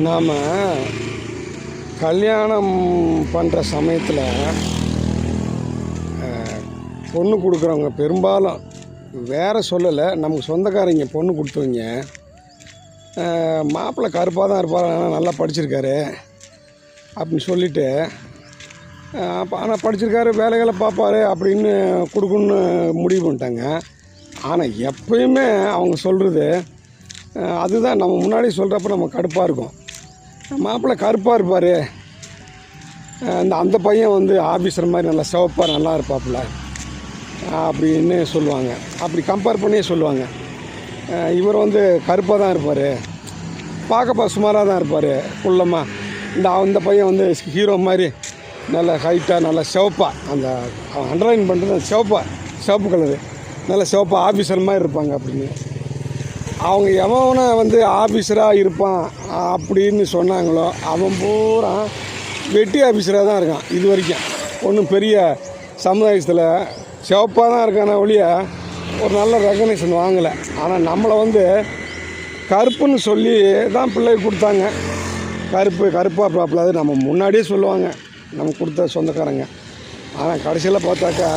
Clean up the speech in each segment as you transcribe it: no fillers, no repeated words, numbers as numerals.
நாம் கல்யாணம் பண்ணுற சமயத்தில் பொண்ணு கொடுக்குறவங்க பெரும்பாலும் வேறு சொல்லலை, நமக்கு சொந்தக்காரங்க பொண்ணு கொடுத்தவங்க மாப்பிள்ளை கருப்பாக தான் இருப்பார், ஆனால் நல்லா படிச்சிருக்காரு அப்படின்னு சொல்லிவிட்டு ஆனால் படிச்சிருக்காரு வேலைகளை பார்ப்பார் அப்படின்னு கொடுக்கணுன்னு முடிவு பண்ணிட்டாங்க. ஆனால் எப்பயுமே அவங்க சொல்கிறது அதுதான் நம்ம முன்னாடி சொல்கிறப்ப நம்ம கடுப்பாக இருக்கும். மாப்பிள்ளை கருப்பாக இருப்பார், அந்த பையன் வந்து ஆஃபீஸர் மாதிரி நல்லா சிவப்பாக நல்லா இருப்பாப்புல அப்படின்னு சொல்லுவாங்க. அப்படி கம்பேர் பண்ணியே சொல்லுவாங்க. இவர் வந்து கருப்பாக தான் இருப்பார், பார்க்கப்பா சுமாராக தான் இருப்பார், குள்ளமாக. அந்த பையன் வந்து ஹீரோ மாதிரி நல்ல ஹைட்டாக நல்லா சிவப்பாக, அந்த அண்டர்லைன் பண்ணுறது சிவப்பு கலரு நல்ல சிவப்பாக ஆஃபீஸர் மாதிரி இருப்பாங்க அப்படின்னு. அவங்க எவனை வந்து ஆஃபீஸராக இருப்பான் அப்படின்னு சொன்னாங்களோ அவன் பூரா வெட்டி ஆஃபீஸராக தான் இருக்கான். இது வரைக்கும் ஒன்றும் பெரிய சமுதாயத்தில் சிவப்பாக தான் இருக்கான ஒழிய ஒரு நல்ல ரெகக்னேஷன் வாங்கலை. ஆனால் நம்மளை வந்து கருப்புன்னு சொல்லி தான் பிள்ளை கொடுத்தாங்க. கருப்பாக ப்ராப்ளம் அது நம்ம முன்னாடியே சொல்லுவாங்க நம்ம கொடுத்த சொந்தக்காரங்க. ஆனால் கடைசியில் பார்த்தாக்கா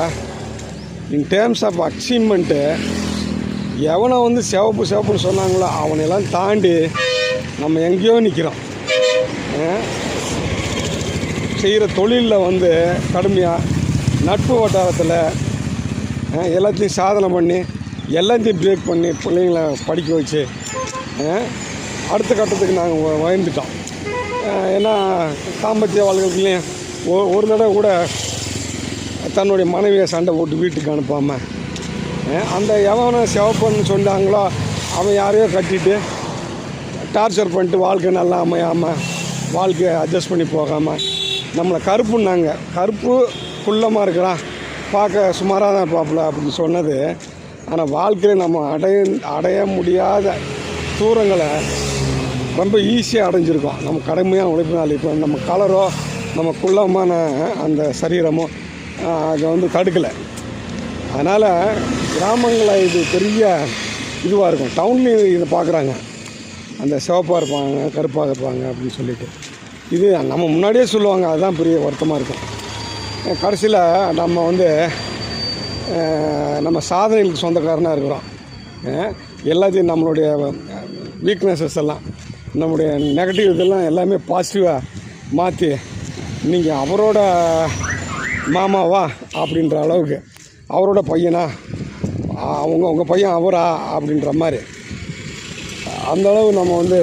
இன் டேர்ம்ஸ் ஆஃப் அச்சீவ்மெண்ட்டு எவனை வந்து சிவப்புன்னு சொன்னாங்களோ அவனையெல்லாம் தாண்டி நம்ம எங்கேயோ நிற்கிறோம். செய்கிற தொழிலில் வந்து கடுமையாக நட்பு வட்டாரத்தில் எல்லாத்தையும் சாதனை பண்ணி எல்லாத்தையும் பிரேக் பண்ணி பிள்ளைங்களை படிக்க வச்சு அடுத்த கட்டத்துக்கு நாங்கள் வாழ்ந்துட்டோம். ஏன்னா தாம்பத்திய வாழ்க்கையிலையும் ஒரு தடவை கூட தன்னுடைய மனைவியை சண்டை போட்டு வீட்டுக்கு அனுப்பாமல் அந்த எவனை சிவப்புன்னு சொன்னாங்களோ அவன் யாரையோ கட்டிட்டு டார்ச்சர் பண்ணிட்டு வாழ்க்கை நல்லா அமையாமல் வாழ்க்கையை அட்ஜஸ்ட் பண்ணி போகாமல் நம்மளை கருப்புன்னாங்க. கருப்பு குள்ளமாக இருக்கிறான், பார்க்க சுமாராக தான் இருப்பாப்புல அப்படின்னு சொன்னது. ஆனால் வாழ்க்கையில் நம்ம அடைய முடியாத தூரங்களை ரொம்ப ஈஸியாக அடைஞ்சிருக்கோம் நம்ம கடுமையாக உழைப்பினால். இப்போ நம்ம கலரோ நம்ம குள்ளமான அந்த சரீரமோ அதை வந்து தடுக்கலை. அதனால் கிராமங்களில் இது பெரிய இதுவாக இருக்கும். டவுன்லேயும் இதை பார்க்குறாங்க, அந்த சிவப்பாக இருப்பாங்க கருப்பாக இருப்பாங்க அப்படின்னு சொல்லிட்டு. இது நம்ம முன்னாடியே சொல்லுவாங்க, அதுதான் பெரிய வருத்தமாக இருக்கும். கடைசியில் நம்ம வந்து நம்ம சாதனைகளுக்கு சொந்தக்காரனாக இருக்கிறோம். எல்லாத்தையும் நம்மளுடைய வீக்னஸஸ் எல்லாம் நம்முடைய நெகட்டிவ் இதெல்லாம் எல்லாமே பாசிட்டிவாக மாற்றி நீங்கள் அவரோட மாமாவா அப்படின்ற அளவுக்கு, அவரோட பையனா உங்கள் பையன் அவரா அப்படின்ற மாதிரி அந்தளவு நம்ம வந்து